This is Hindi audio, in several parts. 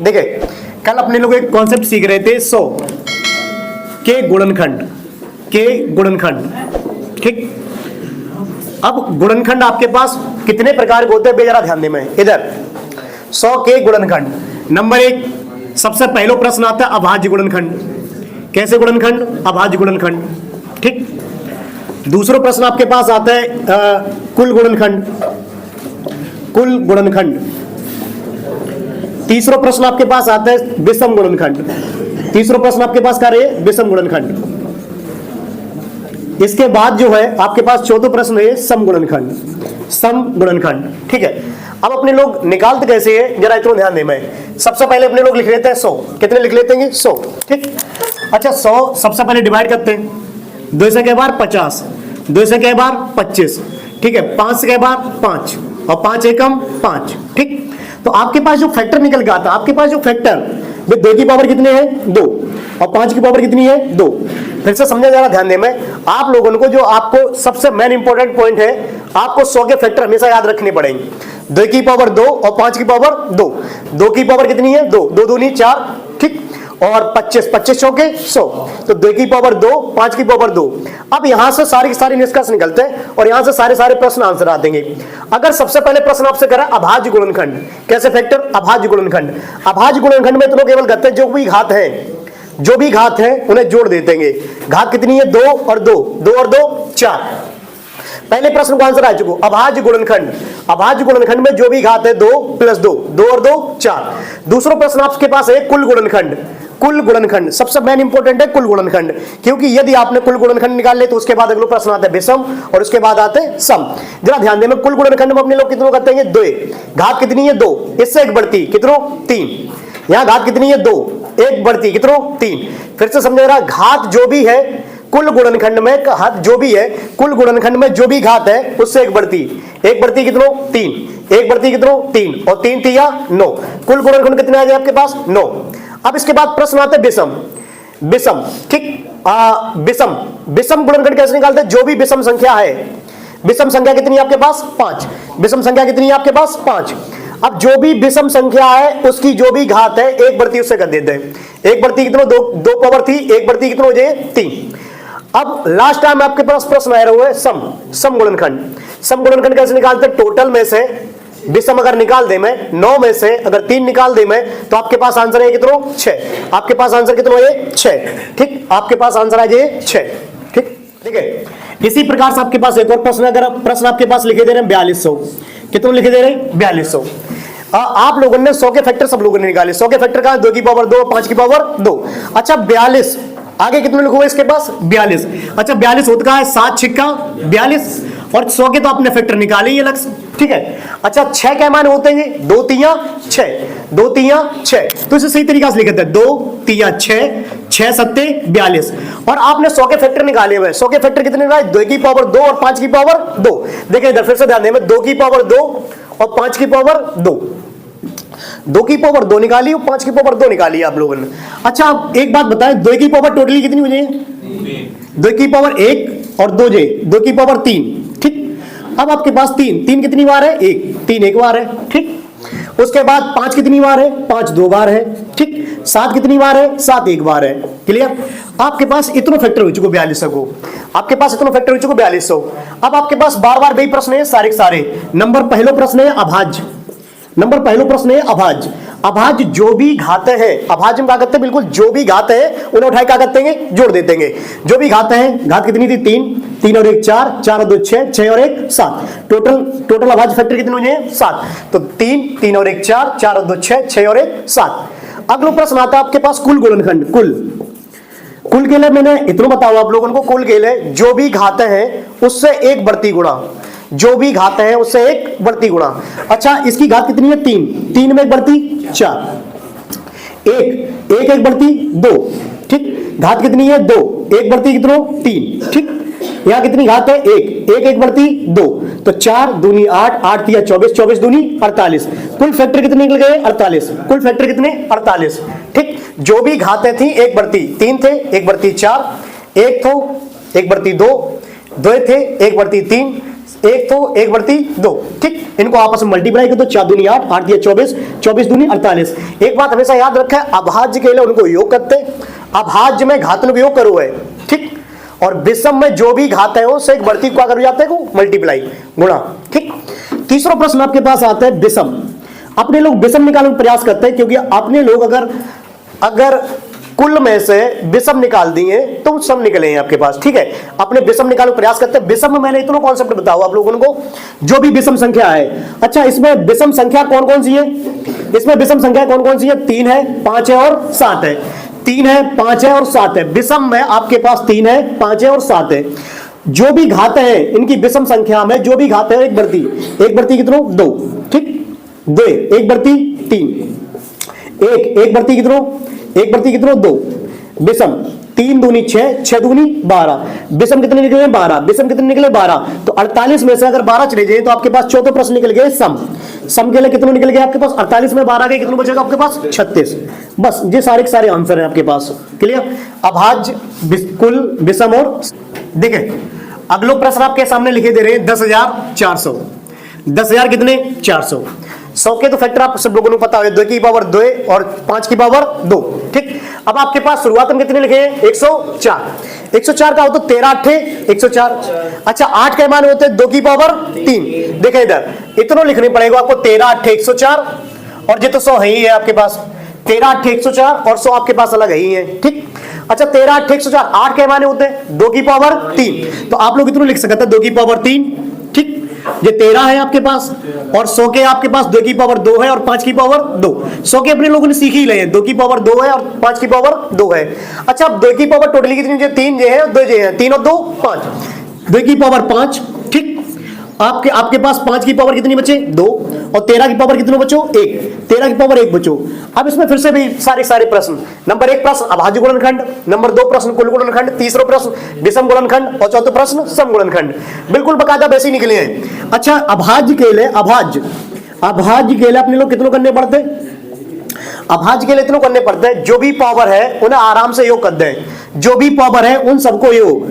देखिए कल अपने लोग एक कॉन्सेप्ट सीख रहे थे 100 के गुणनखंड, ठीक। अब गुणनखंड आपके पास कितने प्रकार के होते हैं जरा ध्यान दें। मैं इधर 100 के गुणनखंड, नंबर 1 सबसे पहला प्रश्न आता है अभाज्य गुणनखंड। कैसे गुणनखंड? अभाज्य गुणनखंड, ठीक। दूसरा प्रश्न आपके पास आता है कुल गुणनखंड, कुल गुणनखंड। तीसरा प्रश्न आपके पास आता है विषम गुणनखंड। तीसरा प्रश्न आपके पास क्या रहे? विषम गुणनखंड। इसके बाद जो है आपके पास चौथा प्रश्न है सम गुणनखंड, सम गुणनखंड, ठीक है। अब अपने लोग निकालते कैसे हैं जरा इतना ध्यान दें। मैं सबसे पहले अपने लोग लिख लेते हैं 100। कितने लिख लेते हैं? 100, ठीक। अच्छा 100 सबसे पहले डिवाइड करते हैं। 2 से के बार 50, 2 से के बार 25, ठीक है। 5 से के बार 5 और 5 एकम 5, ठीक। तो आपके पास जो फैक्टर निकल गया था, आपके पास जो फैक्टर 2 की पावर कितने हैं? 2 और 5 की पावर कितनी है? 2। फिर से समझा जरा ध्यान दें। मैं आप लोगों को जो आपको सबसे मेन इंपॉर्टेंट पॉइंट है, आपको 100 के फैक्टर हमेशा याद रखने पड़ेंगे। 2 की पावर 2 और 5 की पावर 2। 2 की पावर कितनी है? 2, 2 दूनी 4, ठीक। और 25, 25 चौके 100। तो 2 की पावर 2, 5 की पावर 2। अब यहां से सारी की सारी निष्कर्ष निकलते हैं और यहां से सारे सारे प्रश्न आंसर आ देंगे। अगर सबसे पहले प्रश्न आपसे करा अभाज्य गुणनखंड, कैसे फैक्टर? अभाज्य गुणनखंड। अभाज्य गुणनखंड में तो लोग केवल कहते हैं जो भी घात है, जो भी घात है उन्हें जोड़ देते हैं। घात कितनी है? 2 और 2, 2 और 2 4। पहले प्रश्न का आंसर आ चुका। अभाज्य गुणनखंड, अभाज्य गुणनखंड में जो भी घात है 2 + 2, 2 और 2 4। दूसरा प्रश्न आपके पास है कुल गुणनखंड। कुल गुणनखंड सबसे मेन इंपॉर्टेंट है कुल गुणनखंड, क्योंकि यदि आपने कुल गुणनखंड निकाल ले तो उसके बाद अगला प्रश्न आता है विषम और उसके बाद आते हैं सम। जरा ध्यान दें। कुल गुणनखंड में अपने लोग कितनों करते हैं? 2। घात कितनी है? 2, इससे एक बढ़ती कितनों? 3। यहां घात कितनी है? 2, एक बढ़ती कितनों? 3। फिर से समझ रहा, घात जो भी है कुल गुणनखंड में, घात जो भी है कुल गुणनखंड में जो भी घात है उससे एक बढ़ती कितनों? 3। एक बढ़ती कितनों? 3 और 3 तिया 9। कुल गुणनखंड कितने आ गए आपके पास? 9। अब इसके बाद प्रश्न आता है विषम, विषम, ठीक। विषम, विषम गुणनखंड कैसे निकालते हैं? जो भी विषम संख्या है, विषम संख्या कितनी है आपके पास? 5। विषम संख्या कितनी है आपके पास? 5। अब जो भी विषम संख्या है उसकी जो भी घात है एक बढ़ती उससे कर देते हैं। एक बढ़ती कितनों? 2 पावर थी, एक बढ़ती कितनों हो जाए? 3। अब लास्ट टाइम आपके पास प्रश्न आया हुआ है सम, सम गुणनखंड। सम गुणनखंड कैसे निकालते हैं? टोटल में से विषम अगर निकाल दे मैं 9 में से अगर 3 निकाल दे मैं तो आपके पास आंसर है कितनों? 6। आपके पास आंसर कितना है? 6, ठीक। आपके पास आंसर आ जाए 6, ठीक। ठीक है। इसी प्रकार से आपके पास एक और प्रश्न, अगर प्रश्न आपके पास लिखे दे रहे हैं 4200। कितने लिखे दे रहे हैं? 4200। आप लोगों ने 100 के फैक्टर सब लोगों ने निकाले। 100 के फैक्टर का 2 की पावर 2, 5 की पावर 2। अच्छा 42 आगे कितने लिखोगे इसके पास? 42। अच्छा 42 होता है 7 छिक्का 42 और 100 के तो आपने फैक्टर निकाले ही अलग से, ठीक है। अच्छा 6 के माने होते हैं 2 तिया 6, 2 तिया 6। तो इसे सही तरीके से लिखते हैं 2 तिया 6, 6 सत्ते 42। और आपने 100 के फैक्टर निकाले हुए। 100 के फैक्टर कितने निकाले? 2 की पावर 2 और 5 की पावर 2। देखिए इधर फिर से ध्यान दें। 2 की पावर 2 और 5 की पावर 2, 2 की पावर 2 निकाली और 5 की पावर 2 निकाली आप लोगों ने। अच्छा आप एक बात बताएं, 2 की पावर टोटली कितनी हो जाएगी? 2 की पावर 1 और 2 जे 2 की पावर 3, ठीक। अब आपके पास 3 कितनी बार है? 1, 3 एक बार है, ठीक। उसके बाद 5 कितनी बार है? 5 2 बार है, ठीक। 7 कितनी बार है? 7 एक बार है। क्लियर? आपके पास इतना फैक्टर हो चुका 4200 को। आपके पास इतना फैक्टर हो चुका 4200। अब आपके पास बार बार वही प्रश्न है सारे सारे। नंबर पहला प्रश्न है अभाज्य। नंबर पहला प्रश्न है अभाज्य। अभाज्य जो भी घात है, अभाज्य में क्या करते हैं? बिल्कुल जो भी घात है उन्हें उठाए क्या करते हैं? जोड़ देते हैं। जो भी घात है, घात कितनी थी? 3, 3 और 1 4, 4 और 2 6, 6 और 1 7। टोटल अभाज्य फैक्टर कितने हो जाए? 7। तो 3, 3 और 1 4, 4 और 2 6, 6 और 1 7। अगला प्रश्न आता है आपके पास कुल गुणनखंड। कुल के लिए मैंने इतना बताओ आप लोगों को। कुल के लिए जो भी घात है उससे एक बढ़ती गुणा, जो भी घात है उससे एक बढ़ती गुणा। अच्छा इसकी घात कितनी है? 3, 3 में एक बढ़ती 4, एक बढ़ती 2, ठीक। घात कितनी है? 2, एक बढ़ती कितनों? 3, ठीक। यहां कितनी घात है? 1 बढ़ती 2। तो 4 दूनी 8, 8 तिया 24, 24 दूनी 48। कुल फैक्टर कितने निकल गए? 48। कुल फैक्टर कितने? 48, ठीक। जो भी घातें थी एक बढ़ती 3 थे, एक बढ़ती 4, 1 थो, एक बढ़ती 2, 2 थे, एक बढ़ती 3, एक तो 1/2, ठीक। इनको आपस में मल्टीप्लाई कर दो, 4 दूनी 8, 8 दिया 24, 24 दूनी 48। एक बात हमेशा याद रखा है, अभाज्य के लिए उनको योग करते हैं, अभाज्य में घातन को योग करो है, ठीक। और विषम में जो भी घात है उससे एक बढ़ती क्या कर जाते हैं, मल्टीप्लाई, गुणा, ठीक। तीसरा प्रश्न आपके पास आता है विषम। अपने लोग विषम निकालने का प्रयास करते हैं, क्योंकि अपने लोग अगर कुल में से विषम निकाल दिए तो सम निकले हैं आपके पास, ठीक है। अपने विषम निकालने का प्रयास करते हैं। विषम में मैंने इतना कॉन्सेप्ट बताओ आप लोगों को, जो भी विषम संख्या है। अच्छा, इसमें विषम संख्या कौन कौन सी है? इसमें विषम संख्या कौन कौन सी है? 3 है, 5 है और 7 है। 3 है, 5 है और 7 है। विषम में आपके पास 3 है, 5 है और 7 है। जो भी घात है इनकी विषम संख्या में, जो भी घात है 1/3 कितनों? 2, ठीक। 2 1/3 1/3 कितनों? 1/3 कितनों? 2। विषम 3 दूनी 6, 6 दूनी 12। विषम कितने निकले? 12। विषम कितने निकले? 12। तो 48 में से अगर 12 चले जाए तो आपके पास चौथा प्रश्न निकल गया सम। सम के लिए कितने निकल गए आपके पास? 48 में 12 गए, कितना बचेगा आपके पास? 36। बस ये सारे के सारे आंसर हैं आपके पास, क्लियर। अभाज्य, कुल, विषम और देखिए अगला प्रश्न आपके सामने लिखे दे रहे हैं 10,400। 10,000 कितने? 400। 100 के तो फैक्टर आप सब लोगों को पता है, 2 की पावर 2 और 5 की पावर 2, ठीक। अब आपके पास शुरुआत में कितने लिखे हैं? 104। 104 का हो तो 13 8 104। अच्छा, 8 के मान होते हैं 2 की पावर 3। देखें इधर इतना लिखने पड़ेगा आपको, 13 8 104 और ये तो 100 है ही है आपके पास। 13 8 104 और 100 आपके पास अलग है ही है, ठीक। अच्छा, 13 8 104, 8 के माने होते हैं 2 की पावर 3, तो आप लोग इतना लिख सकते हैं 2 की पावर 3, ठीक। ये 13 है आपके पास और 100 के आपके पास 2 की पावर 2 है और 5 की पावर 2। 100 के अपने लोगों ने सीख ही लिए, 2 की पावर 2 है और 5 की पावर 2 है। अच्छा, अब 2 की पावर टोटली कितनी? 3 जे है और 2 जे है, 3 और 2 5, 2 की पावर 5, ठीक। आपके पास 5 की पावर कितनी बचे? 2 और 13 की पावर कितने बचो? 1। 13 की पावर 1 बचो। अब इसमें फिर से भी सारे प्रश्न, नंबर 1 प्रश्न अभाज्य गुणनखंड, नंबर 2 प्रश्न कुल गुणनखंड, तीसरा प्रश्न विषम गुणनखंड और चौथा प्रश्न सम गुणनखंड, बिल्कुल बकायदा वैसे ही निकले हैं। अच्छा, अभाज्य के लिए अपने लोग कितने करने पड़ते हैं? अभाज्य के लिए इतना करने पड़ते हैं, जो भी पावर है उन्हें आराम से योग कर दें। जो भी पावर है उन सबको योग,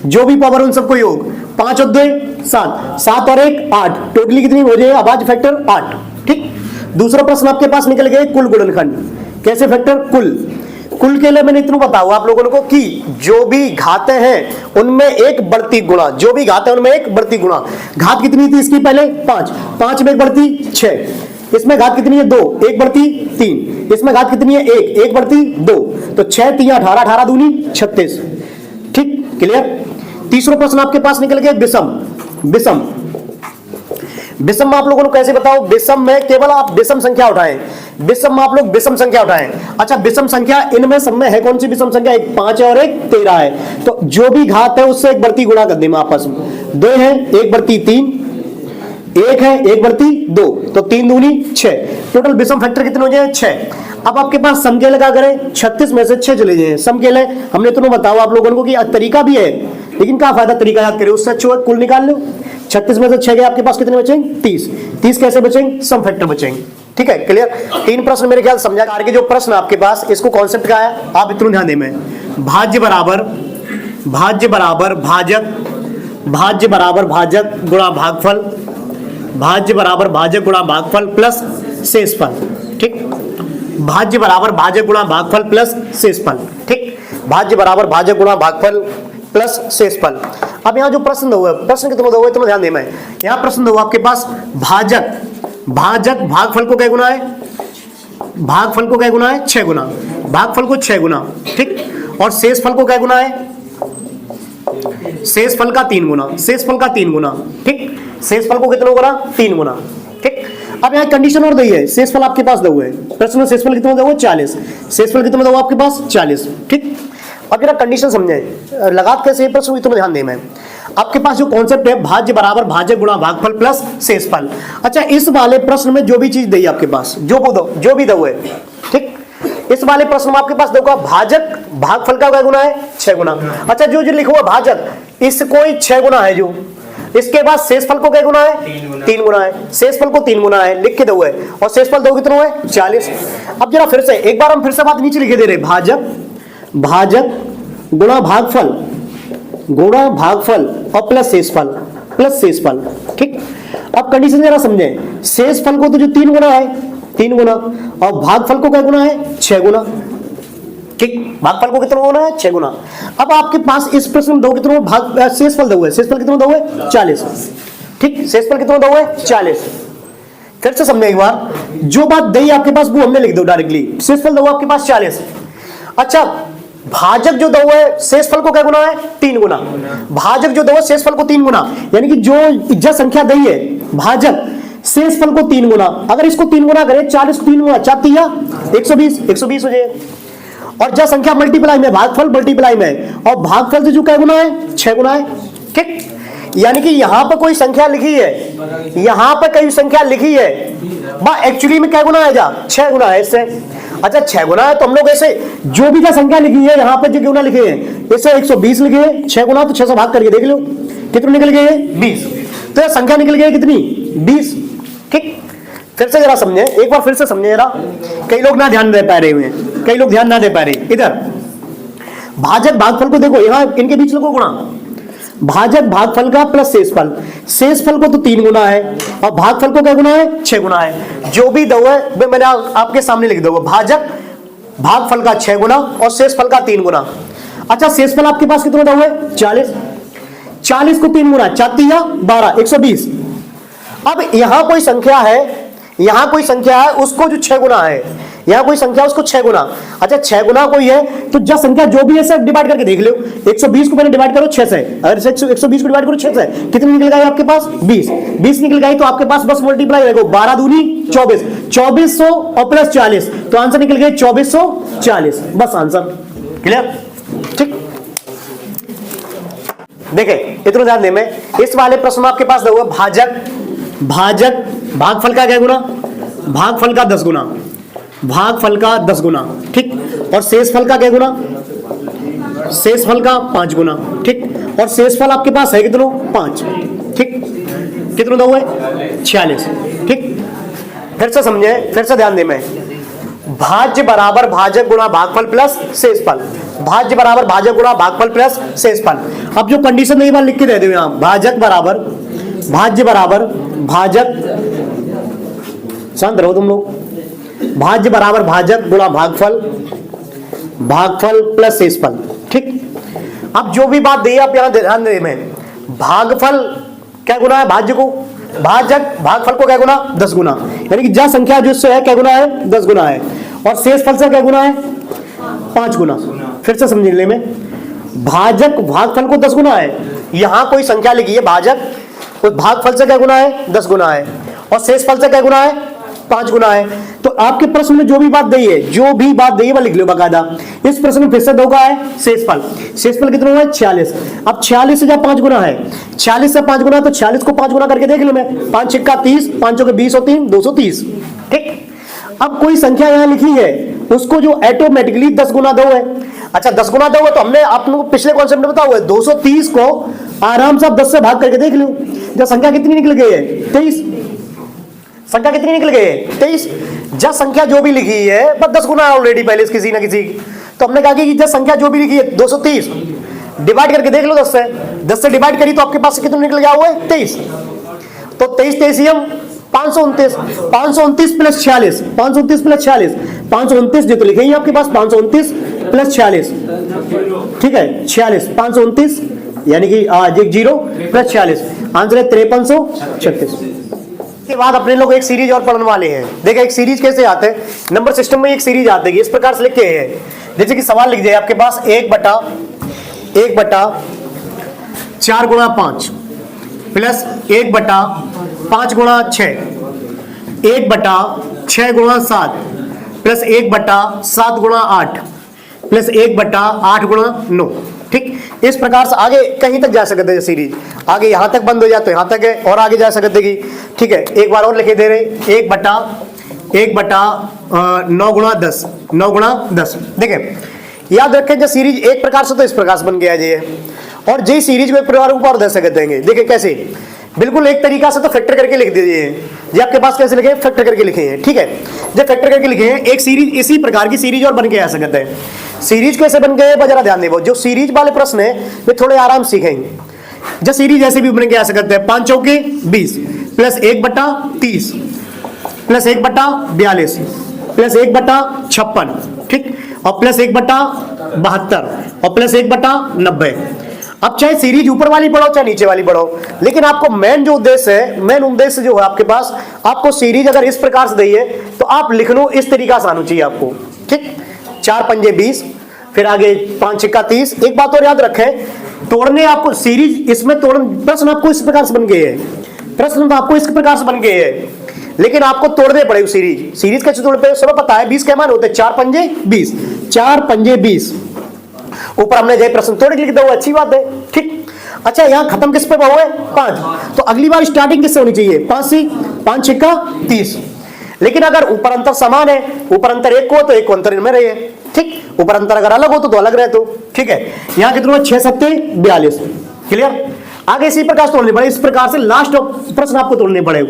जो भी पावर उन सबको योग। 5 और 2 7, 7 और 1 8, टोटली कितनी हो जाएगी? अभाज्य फैक्टर 8, ठीक। दूसरा प्रश्न आपके पास निकल गया कुल गुणनखंड। कैसे फैक्टर? कुल के लिए मैंने इतना बताया आप लोगों को कि जो भी घातें हैं उनमें एक बढ़ती गुणा, जो भी घात है उनमें एक बढ़ती गुणा। घात कितनी थी इसकी पहले? 5, 5 में एक बढ़ती 6। इसमें घात कितनी है? 2, 1/3। इसमें घात कितनी है? 1, 1/2। तो 6 3 18, 18 दूनी 36, ठीक, क्लियर। तीसरा प्रश्न आपके पास निकल गया विषम में आप लोगों को कैसे बताओ? विषम में केवल आप विषम संख्या उठाएं, विषम में आप लोग विषम संख्या उठाएं। अच्छा, विषम संख्या इनमें सब में है कौन सी विषम संख्या? एक 5 है और एक 13 है। तो जो भी घात है उससे एक बढ़ती गुणा कर दें आपस में। 2 है 1/3, 1 है 1/2, तो 3 दूनी 6। टोटल विषम फैक्टर कितने हो जाए? 6। अब आपके पास सम के लिए क्या करें? 36 में से 6 चले जाए। सम के लिए हमने तो बताओ आप लोगों को कि तरीका भी है, लेकिन क्या फायदा तरीका याद करें, उससे अच्छा कुल निकाल लो। 36 में से 6 गए, आपके पास कितने बचेंगे? 30। 30 कैसे बचेंगे? सम फैक्टर बचेंगे, ठीक है, क्लियर। 3 प्रश्न मेरे ख्याल समझा। आगे जो प्रश्न आपके पास, इसको कॉन्सेप्ट क्या है आप इतना ध्यान दें। में भाज्य बराबर भाजक गुणा भागफल, भाज्य बराबर भाजक गुणा भागफल प्लस शेषफल, ठीक। भाज्य बराबर भाजक गुणा भागफल प्लस शेषफल, ठीक। भाज्य बराबर भाजक गुणा भागफल प्लस शेषफल। अब यहाँ जो प्रश्न हुआ, प्रश्न कितना हुआ इतना ध्यान देना है। यहाँ प्रश्न हुआ आपके पास भाजक भागफल को क्या गुना है? भागफल को क्या गुना है? 6 गुना। भागफल को 6 गुना, ठीक। और शेषफल को क्या गुना है? शेषफल का 3 गुना। शेषफल का 3 गुना, ठीक। शेषफल को कितना गुना? 3 गुना, ठीक। अब यहाँ कंडीशन और दी है, शेषफल आपके पास दो है प्रश्न में। शेषफल कितना दो? 40। शेषफल कितना दो आपके पास? 40, ठीक। अब जरा कंडीशन समझे, लगा कैसे प्रश्न इतना ध्यान दें। मैं आपके पास जो कॉन्सेप्ट है भाज्य बराबर भाजक गुणा भागफल प्लस शेषफल। अच्छा, इस वाले प्रश्न में जो भी चीज दी आपके पास, जो भी दो है, ठीक। इस वाले प्रश्न में आपके पास देखो भाजक भागफल का क्या गुना है? 6 गुना। अच्छा, जो लिखा हुआ भाजक, इसको ही 6 गुना है जो। इसके बाद शेषफल को क्या गुना है? 3 गुना है। शेषफल को 3 गुना है, लिख के दो है। और शेषफल दो कितना है? 40। अब जरा फिर से एक बार हम फिर से बात नीचे लिखे दे रहे, भाजक गुणा भागफल और प्लस शेषफल, प्लस शेषफल। ठीक, अब कंडीशन जरा समझें, शेषफल को तो जो 3 गुना है 3 गुना, और भागफल को क्या गुना है 6 गुना। ठीक, भागफल को कितना गुना है 6 गुना। अब आपके पास इस प्रश्न में दो कितना भाग शेषफल दो है, शेषफल कितना दो है 40। ठीक, शेषफल कितना दो है 40। फिर से समझे एक बार, जो बात दी आपके पास वो हमने लिख दो डायरेक्टली, शेषफल दो आपके पास 40। अच्छा, भाजक जो दो है शेषफल को क्या गुना है 3 गुना, भाजक जो दो है शेषफल को 3 गुना, यानी कि जो इज्जा संख्या दी है भाजक शेषफल को 3 गुना। अगर इसको 3 गुना करें 40 को 3 गुना 4 120 हो जाए। और जब संख्या मल्टीप्लाई में भागफल मल्टीप्लाई में, और भागफल से जो क्या गुना है 6 गुना है। ठीक, यानी कि यहां पर कोई संख्या लिखी है, यहां पर कोई संख्या लिखी है, एक्चुअली में क्या गुना है जा 6 गुना है इससे। अच्छा 6 गुना है तो हम लोग ऐसे जो भी क्या संख्या लिखी है यहां पर जो गुना लिखे हैं इसे 120 लिखे हैं, 6 गुना तो 6 से भाग करके देख लो कितने निकल गए 20। तो यह संख्या निकल गई कितनी 20। ठीक, फिर से जरा समझे, एक बार फिर से समझे जरा, कई लोग ना ध्यान दे पा रहे हुए, कई लोग ध्यान ना दे पा रहे। इधर भाजक भागफल को देखो, यहां इनके बीच लोगों गुणा, भाजक भागफल का प्लस शेषफल, शेषफल को तो 3 गुना है और भागफल को क्या गुना है 6 गुना है। जो भी दो है मैंने आपके सामने लिख दूंगा, भाजक भागफल का 6 गुना और शेषफल का 3 गुना। अच्छा, शेषफल आपके पास कितना दो है 40, 40 को 3 गुना 4 120। अब यहां कोई संख्या है, यहां कोई संख्या है उसको जो 6 गुना है, यहां कोई संख्या उसको 6 गुना। अच्छा 6 गुना कोई है तो जब संख्या जो भी है सब डिवाइड करके देख लो, 120 को मैंने डिवाइड करो 6 से, अगर 120 को डिवाइड करो 6 से कितनी निकल गई आपके पास 20 निकल गई। तो आपके पास बस मल्टीप्लाई रहेगा 12 दूनी 24, 2400 और प्लस 40, तो आंसर निकल गया 2440। बस आंसर क्लियर। ठीक, देखे इतना ध्यान दे, मैं इस वाले प्रश्न में आपके पास दूंगा भाजक भागफल का क्या गुना, भागफल का 10 गुना, भागफल का 10 गुना। ठीक, और शेषफल का क्या गुना, शेषफल का 5 गुना। ठीक, और शेषफल आपके पास है कितना 5। ठीक, कितना दो है 46। ठीक, फिर से समझे, फिर से ध्यान दे, मैं भाज्य बराबर भाजक गुणा भागफल प्लस शेषफल, भाज्य बराबर भाजक गुणा भागफल प्लस शेषफल। अब जो कंडीशन एक बार लिख के दे दो यहां, भाजक बराबर भाज्य बराबर भाजक, शांत रहो तुम लोग, भाज्य बराबर भाजक गुणा भागफल, भागफल प्लस शेषफल। ठीक, अब जो भी बात दी आप यहां ध्यान दे, में भागफल क्या गुना है भाज्य को, भाजक भागफल को क्या गुना 10 गुना, यानी कि जहां संख्या जिससे है क्या गुना है 10 गुना है, और शेषफल से क्या गुना है 5 गुना। फिर से समझ ले, में भाजक भागफल को 10 गुना है, यहां कोई संख्या लिखी है भाजक, तो भागफल से क्या गुना है 10 गुना है, और शेषफल से क्या गुना है 5 गुना है। तो आपके प्रश्न में जो भी बात दी है, जो भी बात दी है वह लिख लो बाकायदा। इस प्रश्न में फिर से दो का है शेषफल, शेषफल कितना है 46। अब 46 से जब 5 गुना है, 46 से 5 गुना, तो 46 को 5 गुना करके देख लो, मैं 5 छिक्का 30, 5 के 20 और 3 230। ठीक, अब कोई संख्या यहां लिखी है उसको जो ऑटोमेटिकली 10 गुना दो है। अच्छा 10 गुना दो है तो हमने आप लोगों को पिछले कॉन्सेप्ट में बताया हुआ है, 230 को आराम से आप 10 से भाग करके देख लो, जब संख्या कितनी निकल गई है 23। संख्या कितनी निकल गई है 23। जब संख्या जो भी लिखी है बस 10 गुना ऑलरेडी पहले किसी ना किसी, तो हमने कहा कि जब संख्या जो भी लिखी है 230 डिवाइड करके देख लो 10 से डिवाइड करी तो आपके पास कितना निकल गया हुआ है 23। तो 23 23 529, 529 प्लस 46, 529 प्लस 46, 529 जो तो लिखे ही आपके पास 529 प्लस 46। ठीक है 46 529 यानी कि आज एक 0 प्लस 46, आंसर है 5336। के बाद अपने लोग एक सीरीज और पढ़ने वाले हैं। देखिए एक सीरीज कैसे आते हैं, नंबर सिस्टम में एक सीरीज आती है इस प्रकार से लिखते हैं, जैसे कि सवाल लिख दिया आपके पास 1 बटा 4 गुणा 5 प्लस 1 बटा 5 गुणा 6, 1 बटा 6 गुणा 7 प्लस 1 बटा 7 गुणा 8 प्लस 1 बटा 8 गुणा 9। ठीक, इस प्रकार से आगे कहीं तक जा सकते हैं सीरीज, आगे यहां तक बंद हो जाए तो यहां तक है और आगे जा सकते हैं। ठीक है एक बार और लिखे दे रहे 1 बटा 9 गुणा 10, 9 गुणा 10। देखिए याद रखें जो सीरीज एक प्रकार से तो इस प्रकार से बन गया जी, और जी सीरीज को एक प्रकार ऊपर दे सकते हैं। देखिए कैसे, बिल्कुल एक तरीका से तो फैक्टर करके लिख दीजिए, ये आपके पास कैसे लिखे फैक्टर करके लिखे हैं। ठीक है जब फैक्टर करके लिखे हैं एक सीरीज, इसी प्रकार की सीरीज और बन के आ सकते हैं। सीरीज कैसे बन गए जरा ध्यान दें, जो सीरीज वाले प्रश्न है वे थोड़े आराम सीखेंगे। जब सीरीज जैसे भी बन के आ सकते हैं, 5 चौके 20 प्लस 1/30 प्लस 1/42 प्लस 1/56, ठीक, और प्लस 1/72 और प्लस 1/90। अब चाहे सीरीज ऊपर वाली पढ़ो चाहे नीचे वाली पढ़ो, लेकिन आपको मेन जो उद्देश्य है, मेन उद्देश्य जो है आपके पास, आपको सीरीज अगर इस प्रकार से दी है तो आप लिख लो इस तरीका से आना चाहिए आपको, ठीक। 4 पंजे 20, फिर आगे 5 छक्का 30। एक बात और याद रखें, तोड़ने आपको सीरीज इसमें तोड़ने प्रश्न आपको इस प्रकार से बन गए हैं, प्रश्न तो आपको इस प्रकार से बन गए हैं, लेकिन आपको तोड़ने पड़े सीरीज। सीरीज कैसे तोड़ते हैं सब पता है, 20 के मान होते हैं 4 पंजे 20, 4 पंजे 20। ऊपर हमने जय प्रश्न तोड़ लिख दो, अच्छी बात है, ठीक। अच्छा, यहां खत्म किस पे हुआ है? 5। तो अगली बार स्टार्टिंग किससे होनी चाहिए? 5 से। 5 छक्का 30। लेकिन अगर ऊपर अंतर समान है, ऊपर अंतर 1 को तो 1 को अंतर इनमें रहे, ठीक। ऊपर अंतर अगर अलग हो तो अलग रहे, तो ठीक है। यहां कितना? 6 7 42। क्लियर? आगे इसी प्रकार से तोड़ने पड़े, इस प्रकार से लास्ट प्रश्न आपको तोड़ने पड़े।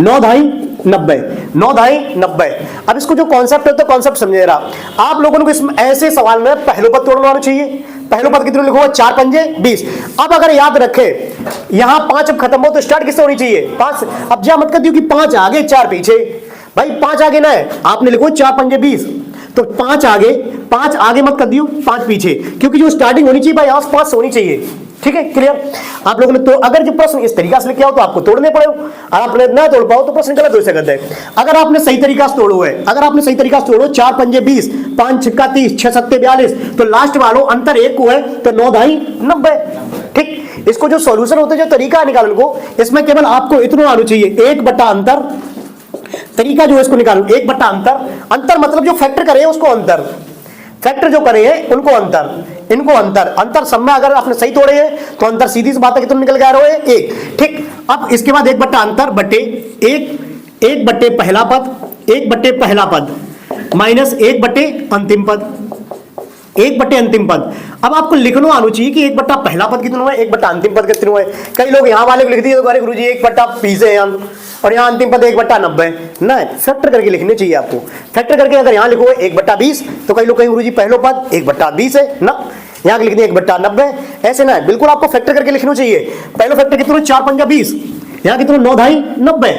9 ढाई 90, 9 ढाई 90। अब इसको जो कॉन्सेप्ट है तो कॉन्सेप्ट समझे रहा आप लोगों को। इसमें ऐसे सवाल में पहले पद तोड़ना आना चाहिए। पहले पद कितने लिखो? 4 पंजे 20। अब अगर याद रखे यहां 5 अब खत्म हो तो स्टार्ट किससे होनी चाहिए? 5। अब जा मत कर दियो कि 5 आगे 4 पीछे, भाई 5 आगे ना है, आपने लिखो 4 पंजे 20, तो 5 आगे मत कर दियो, 5 पीछे, क्योंकि जो स्टार्टिंग होनी चाहिए भाई आस पास होनी चाहिए, ठीक है। क्लियर? आप लोगों ने तो अगर जो प्रश्न इस तरीका से लिखे हो तो आपको तोड़ने पड़े, और आपने ना तोड़ पाओ तो प्रश्न गलत हो सकता है। अगर आपने सही तरीका से तोड़ो है, अगर आपने सही तरीका से तोड़ो 4 पंजे 20, 5 छक्का 30, 6 7 42, तो लास्ट वालों अंतर 1 को है तो 9 ढाई 90, ठीक। इसको जो सॉल्यूशन होता है, जो तरीका है निकालने को, इसमें केवल आपको इतना आना चाहिए, 1 अंतर। तरीका जो है इसको निकालो, 1 अंतर। अंतर मतलब जो फैक्टर करे उसको अंतर, फैक्टर जो करे हैं उनको अंतर, इनको अंतर। अंतर सब में अगर आपने सही तोड़े हैं तो अंतर सीधी सी बात है कितना निकल गया है? 1, ठीक। अब इसके बाद 1 अंतर बटे 1 बटे पहला पद, 1 बटे पहला पद माइनस 1 बटे अंतिम पद, 1 बटे अंतिम पद। अब आपको लिखना आना चाहिए कि 1 बटा पहला पद कितना है, 1 बटा अंतिम पद कितना है। कई लोग यहाँ वाले को लिख दिए तो गुरु जी 1 बटा 20 है यहाँ, और यहाँ अंतिम पद 1/90। ना, फैक्टर करके लिखने चाहिए आपको। फैक्टर करके अगर यहाँ लिखो 1/20 तो कई लोग कहेंगे गुरुजी पहलो पद 1/20 है ना, यहाँ लिख दिए 1/90, ऐसे ना, बिल्कुल आपको फैक्टर करके लिखना चाहिए। पहला फैक्टर कितना? 4 पंजा 20, यहाँ कितना? 9 ढाई 90,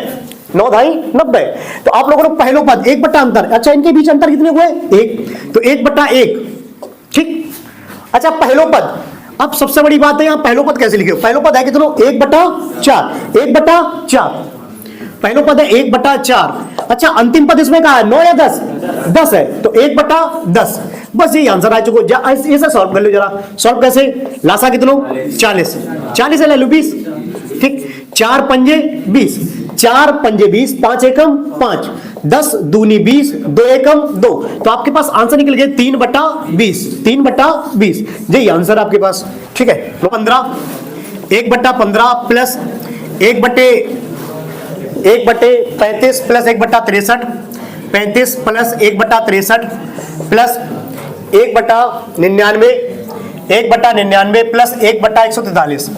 9 ढाई 90। तो आप लोगों ने पहलो पद 1 बटा अंतर, अच्छा इनके बीच अंतर कितने हुए? 1, तो 1/1, ठीक। अच्छा पहलो पद, अब सबसे बड़ी बात है यहाँ पहलो पद कैसे लिखे? पहलो पद है कितना? 1/4, 1/4, पहलो पद है 1/4। अच्छा अंतिम पद इसमें कहा है 9 या 10? 10 है, तो 1/10। बस यही आंसर आ चुका। इसे सॉल्व कर लो जरा। सॉल्व कैसे? लासा कितना? 40, 40 है, ले लो 20, ठीक। 4 पंजे 20, 4 पंजे 20, 5 एकम 5, 10 दूनी 20, 2 एकम 2, तो आपके पास आंसर निकल गया 3/20, 3/20, यही आंसर आपके पास, ठीक है। 15, 1/15 plus 1/35 plus 1/63, 35 plus 1/63 plus 1/99, 1/99 plus 1/143,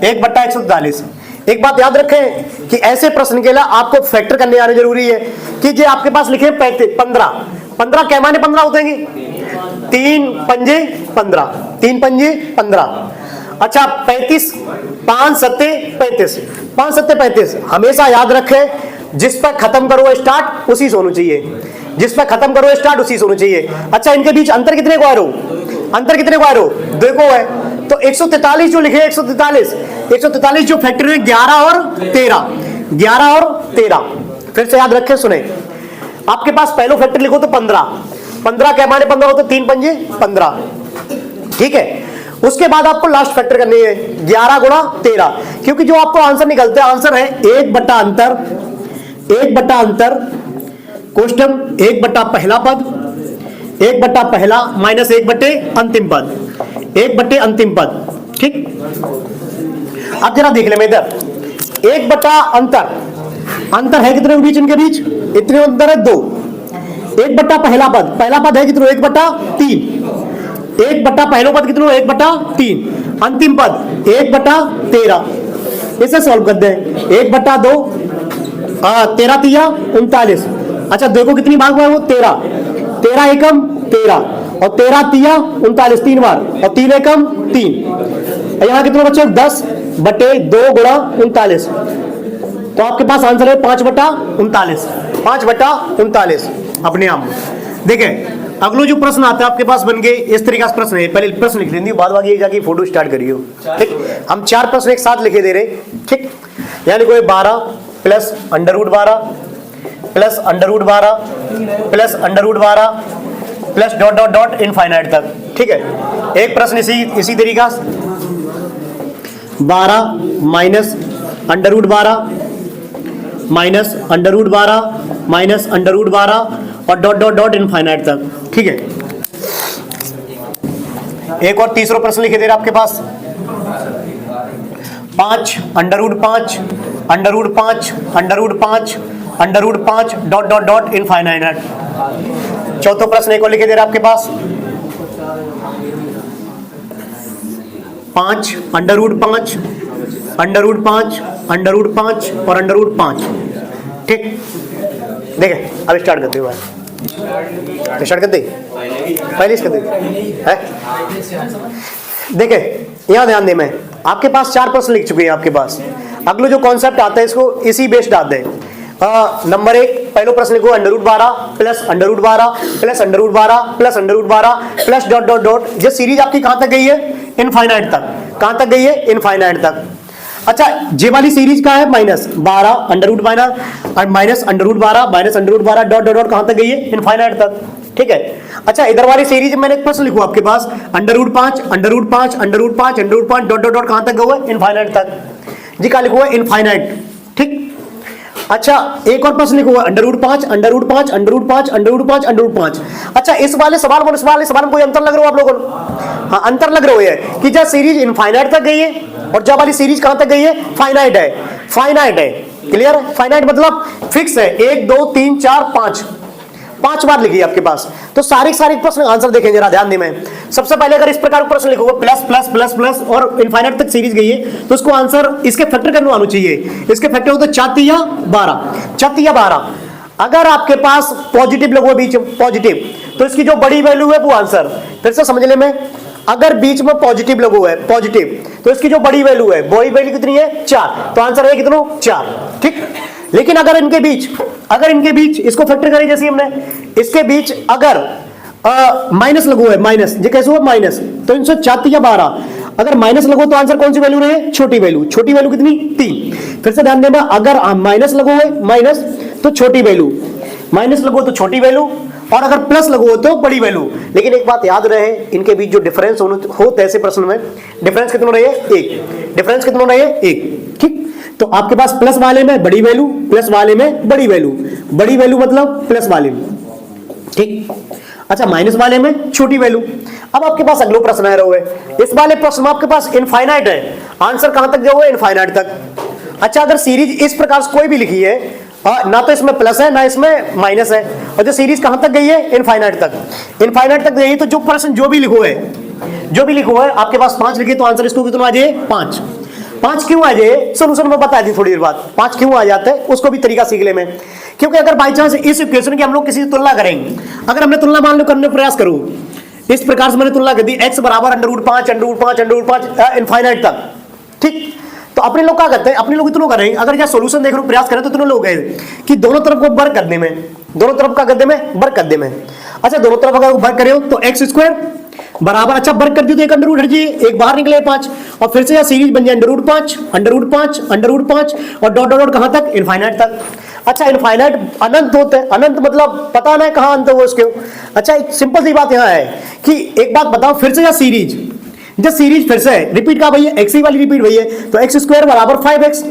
1/143। एक बात याद रखें कि ऐसे प्रश्न के लिए आपको फैक्टर करने आने जरूरी है कि जो आपके पास लिखे 15, 15 क्या माने 15 होते हैं? 3 पंजे 15, 3 पंजे 15। अच्छा 35, 5 सत्ते 35, 5 सत्ते 35। हमेशा याद रखें जिस पर खत्म करो स्टार्ट उसी से होना चाहिए, जिस पर खत्म करो स्टार्ट उसी से होना चाहिए। अच्छा इनके बीच अंतर कितने को आ रहा हो? अंतर कितने को आ रहा हो? 2 को है, तो 143 जो लिखे 143 जो फैक्टर है 11 और 13, 11 और 13। फिर से याद रखें, सुने, आपके पास पहलो फैक्टर लिखो तो 15, 15 क्या माने 15 होते? 3 पंजे 15, ठीक है। उसके बाद आपको लास्ट फैक्टर करनी है 11 गुणा 13, क्योंकि जो आपको आंसर निकलता है आंसर है 1/अंतर, 1/अंतर क्वेश्चन 1 पहला पद, 1 पहला माइनस 1 अंतिम पद, 1 अंतिम पद, ठीक। अब जरा देख ले इधर 1 अंतर, अंतर है कितने बीच? इनके बीच इतने अंतर है 2। 1 पहला पद, पहला पद है कितने? 1/3, 1 पहलो पद कितने? 1/3, अंतिम पद 1/13। इसे सॉल्व कर दें, 1/2, 13 तिया 39। अच्छा देखो कितनी भाग हुआ है वो? 13, 13 एकम 13 और 13 तिया 39, 3 बार, और 3 एकम 3। यहाँ कितने बच्चे? 10, बटे 2 गुणा 39, तो आपके पास आंसर है 5/39, 5/39 अपने आप। देखिए अगला जो प्रश्न आता है आपके पास बन गए इस तरीके का प्रश्न है, पहले प्रश्न लिख लेंगे, बाद बाकी जाके फोटो स्टार्ट करिए। ठीक, हम 4 प्रश्न एक साथ लिखे दे रहे। ठीक, यानी कोई 12 plus √12 plus √12 plus √12 plus dot dot dot infinite तक। ठीक है, एक प्रश्न इसी तरीका 12 माइनस √12 माइनस √12 माइनस √12 और डॉट डॉट डॉट इनफाइनाइट तक। ठीक है, एक और तीसरा प्रश्न लिखे दे रहा आपके पास 5 √5 √5 √5 √5 डॉट डॉट डॉट इनफाइनाइट। चौथा प्रश्न एक और लिखे दे रहा आपके पास 5 √5 √5 √5 और √5। ठीक, देखें अब स्टार्ट करते हुए स्टार्ट करते पहले इसका है। देखें यहाँ ध्यान दें, मैं आपके पास 4 प्रश्न लिख चुके हैं आपके पास। अगला जो कॉन्सेप्ट आता है इसको इसी बेस्ड आते हैं। नंबर 1 पहला प्रश्न लिखो √12 plus √12 plus √12 plus √12 plus dot dot dot. ये सीरीज आपकी कहां तक गई है? इनफाइनाइट तक। कहां तक गई है? इनफाइनाइट तक। अच्छा, ये वाली सीरीज का है -12 √12 और minus √12 minus √12 dot dot dot कहां तक गई है? इनफाइनाइट तक। ठीक है, अच्छा इधर वाली सीरीज मैंने एक प्रश्न लिखूं आपके पास √5 √5 √5 √5 डॉट डॉट डॉट कहां तक गया? इनफाइनाइट तक। जी का लिखा हुआ है? इनफाइनाइट। ठीक, अच्छा एक और प्रश्न लिखा हुआ √5 √5 √5 √5 √5। अच्छा इस वाले सवाल में कोई अंतर लग रहा हो आप लोगों को? हाँ, अंतर लग रहा है कि जब सीरीज इनफाइनाइट तक गई है और जब वाली सीरीज कहां तक गई है? फाइनाइट है। फाइनाइट है, क्लियर है? फाइनाइट मतलब फिक्स है, 1 2 3 4 5 बार लिखिए आपके पास। तो सारे प्रश्न आंसर देखें जरा ध्यान दें। मैं सबसे पहले अगर इस प्रकार का प्रश्न लिखूंगा प्लस प्लस प्लस प्लस और इनफाइनाइट तक सीरीज गई है तो उसको आंसर इसके फैक्टर करना आना चाहिए। इसके फैक्टर होते 4 या 12। अगर आपके पास पॉजिटिव लगो बीच पॉजिटिव तो इसकी जो बड़ी वैल्यू है वो आंसर। फिर से समझ ले, मैं अगर बीच में पॉजिटिव लगो है पॉजिटिव तो इसकी जो बड़ी वैल्यू है वही वैल्यू कितनी है? 4, तो आंसर है कितना? 4। ठीक, लेकिन अगर इनके बीच इसको फैक्टर करें, जैसे हमने इसके बीच अगर माइनस लगो है, माइनस ये कैसे हुआ? माइनस, तो इनसे 4 या 12 अगर माइनस लगो तो आंसर कौन सी वैल्यू रहे? छोटी वैल्यू। छोटी वैल्यू कितनी? 3। फिर से ध्यान देना, अगर माइनस लगो है माइनस तो छोटी वैल्यू, माइनस लगो तो छोटी वैल्यू और अगर प्लस लगो तो बड़ी वैल्यू। लेकिन एक बात याद रहे, इनके बीच जो डिफरेंस होते ऐसे प्रश्न में डिफरेंस कितना रहे? 1। डिफरेंस कितना रहे? 1। ठीक, तो आपके पास प्लस वाले में बड़ी वैल्यू, प्लस वाले में बड़ी वैल्यू, बड़ी वैल्यू मतलब प्लस वाले में। ठीक, अच्छा माइनस वाले में छोटी वैल्यू। अब आपके पास अगला प्रश्न आ रहा है, इस वाले प्रश्न में आपके पास इनफाइनाइट है, आंसर कहां तक जाओगे? इनफाइनाइट तक। अच्छा अगर सीरीज इस प्रकार से कोई भी लिखी है, ना तो इसमें प्लस है ना इसमें माइनस है, और जो सीरीज कहां तक गई है? इनफाइनाइट तक। इनफाइनाइट तक गई तो जो प्रश्न जो भी लिखो है आपके पास 5 लिखे तो आंसर इसको कितना आ जाए? 5 क्यों आ जाए? सोल्यूशन में बता दी थोड़ी देर बाद 5 क्यों आ जाता है, उसको भी तरीका सीख ले मैं। क्योंकि अगर बाई चांस इस इक्वेशन की हम लोग किसी से तुलना करेंगे, अगर हमने तुलना मान लो करने का प्रयास करो, इस प्रकार से मैंने तुलना कर दी x बराबर √5 इनफाइनाइट तक। ठीक, तो अपने लोग क्या करते हैं? अपने लोग इतना करेंगे, अगर यह सॉल्यूशन देखने का प्रयास करें तो इतने लोग हैं कि दोनों तरफ को वर्ग कर दे में, दोनों तरफ का कर दे में वर्ग कर दे में। अच्छा दोनों तरफ अगर वर्ग करे हो तो x² बराबर, अच्छा वर्ग कर दियो तो एक अंडर रूट हट जाइए, एक बाहर निकले 5 और फिर से यह सीरीज बन जाए √5 और डॉट डॉट कहां तक? इनफाइनाइट तक। अच्छा इनफाइनाइट अनंत होते हैं, अनंत मतलब पता नहीं कहां अंत हो उसके। अच्छा एक सिंपल सी बात यहां है कि एक बात बताओ, फिर से यह सीरीज जब सीरीज फिर से रिपीट का भैया एक्स ही वाली रिपीट भैया, तो x² बराबर 5x।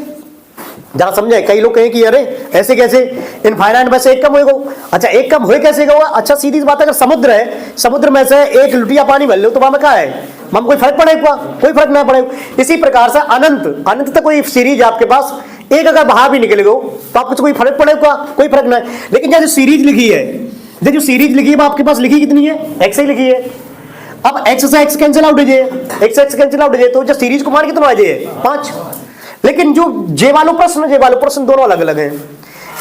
जरा समझे, कई लोग कहें कि अरे ऐसे कैसे इनफाइनाइट में से एक कम होगा। अच्छा एक कम हुए कैसे होगा? अच्छा सीधी बात, अगर समुद्र है, समुद्र में से एक लुटिया पानी भर लो तो वहां में क्या है? हम कोई फर्क पड़ेगा? कोई फर्क नहीं पड़ेगा। इसी प्रकार से अनंत तक कोई सीरीज आपके पास एक अगर बाहर भी निकलेगा तो आपको कोई फर्क पड़ेगा? कोई फर्क नहीं। लेकिन जो सीरीज लिखी है, जो सीरीज लिखी है आपके पास लिखी कितनी है? x ही लिखी है। अब x से x कैंसिल आउट हो जाए, x से x कैंसिल आउट हो जाए, तो जो सीरीज को मान कितना आ जाए? 5। लेकिन जो जे वाले प्रश्न दोनों अलग अलग हैं।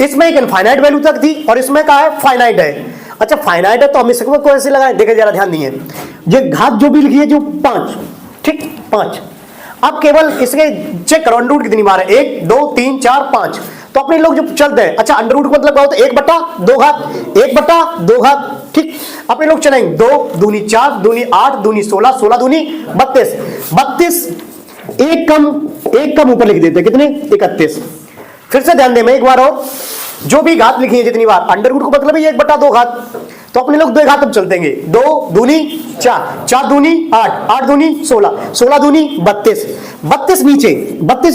इसमें एक इनफाइनाइट वैल्यू तक थी और इसमें क्या है? फाइनाइट है। अच्छा फाइनाइट है तो हम इसको कैसे लगाएं? देखिए जरा ध्यान दिए, ये घात जो भी लिखी है जो 5, ठीक 5। अब केवल इसके चेक करो अंडर रूट कितनी बार है, 1 2 3 4 5। तो अपने लोग जो चलते हैं, अच्छा अंडर रूट का मतलब क्या होता है, 1/2 घात, 1/2 घात, ठीक। अपने लोग चलेंगे 2 दूनी 4 दूनी 8 दूनी 16 16 दूनी 32 32, एक कम ऊपर लिख देते, कितने, 31। फिर से ध्यान दे, मैं एक बार और, जो भी घात लिखी है जितनी बार, अंडर रूट को मतलब है 1/2 घात, तो अपने लोग 2 घात अब चलतेंगे, 2 दूनी 4 4 दूनी 8 8 दूनी 16 16 दूनी 32 32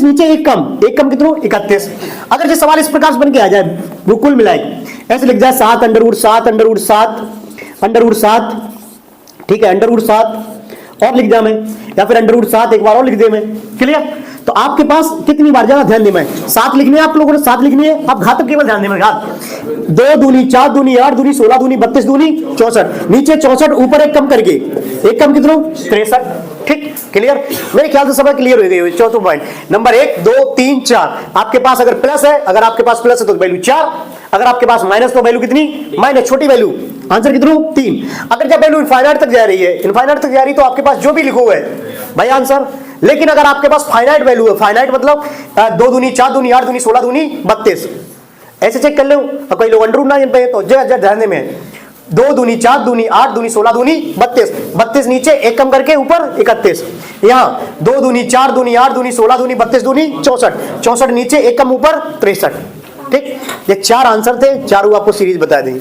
नीचे एक कम कितनों, 31। अगर ये सवाल इस प्रकार से बन के आ जाए, बिल्कुल मिलाए ऐसे लिख जाए 7 अंडर रूट 7 अंडर रूट 7, ठीक है, अंडर रूट 7 और लिख जाए मैं, या फिर अंडर रूट 7 एक बार और लिख दे मैं, क्लियर। तो आपके पास कितनी बार, ज्यादा ध्यान दे, मैं 7 लिखने हैं, आप लोगों ने 7 लिखनी है, आप घात केवल ध्यान दे, घात 2 दूनी 4 दूनी 8 दूनी 16 दूनी 32 दूनी 64, नीचे 64, ऊपर एक कम करके, एक कम कितनों, 63, ठीक, क्लियर। मेरे ख्याल से सब क्लियर हो गई। चौथा पॉइंट, नंबर 1 2 3 4, आपके पास अगर प्लस है, अगर आपके पास प्लस है तो वैल्यू 4, अगर आपके पास माइनस तो वैल्यू कितनी, माइनस, छोटी वैल्यू, आंसर कितनों, 3। अगर जब वैल्यू इनफाइनाइट तक जा रही है, इनफाइनाइट तक जा रही है, तो आपके पास जो भी लिखो है भाई आंसर। लेकिन अगर आपके पास फाइनाइट वैल्यू है, फाइनाइट मतलब 2 दूनी 4 दूनी 8 दूनी 16 दूनी 32, ऐसे चेक कर लो। अब कई लोग अंडर रूट ना जान पाए, तो ध्यान दे में 2 दूनी 4 दूनी 8 दूनी 16 दूनी 32 नीचे एक कम करके ऊपर 31, यहाँ 2 दूनी 4 दूनी 8 दूनी 16 दूनी 32 दूनी 64 नीचे एक कम ऊपर 63, ठीक। ये 4 आंसर थे, चारों आपको सीरीज बता देंगे।